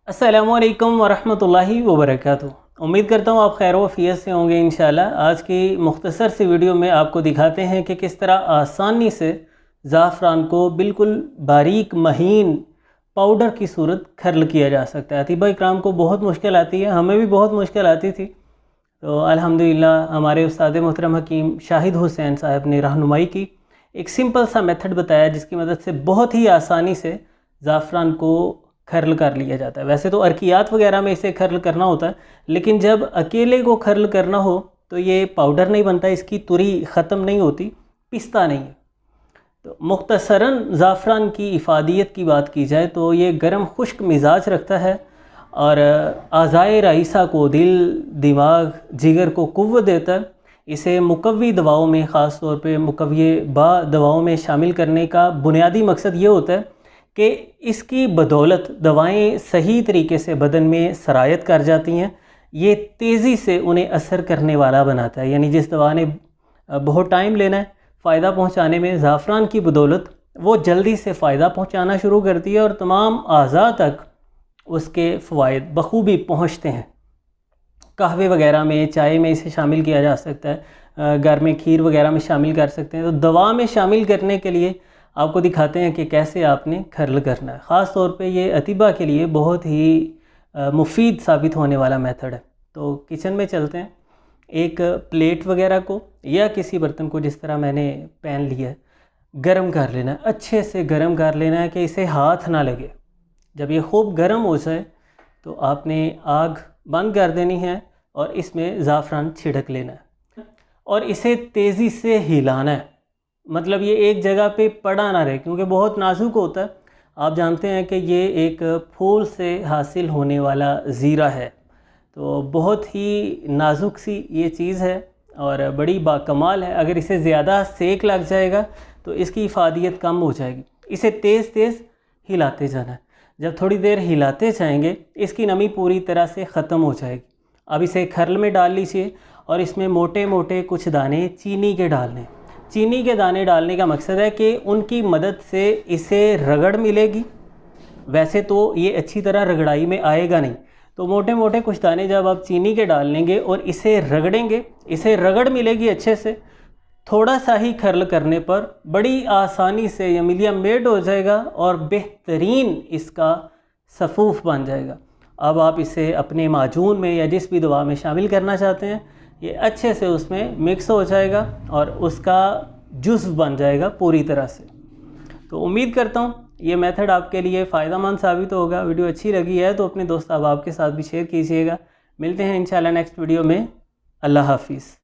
अस्सलामुअलैकुम वरहमतुल्लाहि वबरकातुहू। उम्मीद करता हूँ आप खैर वफ़ियत से होंगे इंशाल्लाह। आज की मुख्तसर सी वीडियो में आपको दिखाते हैं कि किस तरह आसानी से ज़ाफ़रान को बिल्कुल बारीक महीन पाउडर की सूरत खर्ल किया जा सकता है। अतीबा इकराम को बहुत मुश्किल आती है, हमें भी बहुत मुश्किल आती थी। तो अल्हम्दुलिल्लाह हमारे उस्ताद मोहतरम हकीम शाहिद हुसैन साहब ने रहनुमाई की, एक सिंपल सा मेथड बताया जिसकी मदद से बहुत ही आसानी से ज़ाफ़रान को खर्ल कर लिया जाता है। वैसे तो अर्कियात वगैरह में इसे खर्ल करना होता है, लेकिन जब अकेले को खर्ल करना हो तो ये पाउडर नहीं बनता, इसकी तुरी ख़त्म नहीं होती, पिसता नहीं है। तो मुख्तसरन ज़ाफ़रान की इफ़ादियत की बात की जाए तो ये गर्म खुश्क मिजाज रखता है और आज़ाए रईसा को, दिल दिमाग जिगर को क़ुव्वत देता है। इसे मुकव्वी दवाओं में, ख़ास तौर पे मुकव्वी बा दवाओं में शामिल करने का बुनियादी मकसद ये होता है कि इसकी बदौलत दवाएं सही तरीके से बदन में सरायत कर जाती हैं। ये तेज़ी से उन्हें असर करने वाला बनाता है, यानी जिस दवा ने बहुत टाइम लेना है फ़ायदा पहुंचाने में, ज़ाफ़रान की बदौलत वो जल्दी से फ़ायदा पहुंचाना शुरू करती है और तमाम आज़ा तक उसके फ़वाइद बखूबी पहुंचते हैं। कहवे वगैरह में, चाय में इसे शामिल किया जा सकता है, घर में खीर वगैरह में शामिल कर सकते हैं। तो दवा में शामिल करने के लिए आपको दिखाते हैं कि कैसे आपने खर्ल करना है। ख़ास तौर पे ये अतीबा के लिए बहुत ही मुफीद साबित होने वाला मेथड है। तो किचन में चलते हैं। एक प्लेट वगैरह को या किसी बर्तन को, जिस तरह मैंने पैन लिया है, गर्म कर लेना है, अच्छे से गर्म कर लेना है कि इसे हाथ ना लगे। जब ये खूब गर्म हो जाए तो आपने आग बंद कर देनी है और इसमें ज़ाफ़रान छिड़क लेना है और इसे तेज़ी से हिलाना है। मतलब ये एक जगह पे पड़ा ना रहे, क्योंकि बहुत नाजुक होता है। आप जानते हैं कि ये एक फूल से हासिल होने वाला ज़ीरा है, तो बहुत ही नाजुक सी ये चीज़ है और बड़ी बाकमाल है। अगर इसे ज़्यादा सेक लग जाएगा तो इसकी इफ़ादियत कम हो जाएगी। इसे तेज़ तेज़ हिलाते जाना है। जब थोड़ी देर हिलाते जाएंगे इसकी नमी पूरी तरह से ख़त्म हो जाएगी। अब इसे खर्ल में डाल लीजिए और इसमें मोटे मोटे कुछ दाने चीनी के डालने। चीनी के दाने डालने का मकसद है कि उनकी मदद से इसे रगड़ मिलेगी। वैसे तो ये अच्छी तरह रगड़ाई में आएगा नहीं, तो मोटे मोटे कुछ दाने जब आप चीनी के डाल लेंगे और इसे रगड़ेंगे, इसे रगड़ मिलेगी अच्छे से। थोड़ा सा ही खर्ल करने पर बड़ी आसानी से ये मिलिया मेड हो जाएगा और बेहतरीन इसका सफ़ूफ़ बन जाएगा। अब आप इसे अपने माजून में या जिस भी दवा में शामिल करना चाहते हैं, ये अच्छे से उसमें मिक्स हो जाएगा और उसका जुज़्व बन जाएगा पूरी तरह से। तो उम्मीद करता हूँ ये मेथड आपके लिए फ़ायदेमंद साबित होगा। वीडियो अच्छी लगी है तो अपने दोस्त अहबाब के साथ भी शेयर कीजिएगा। मिलते हैं इंशाल्लाह नेक्स्ट वीडियो में। अल्लाह हाफ़िज़।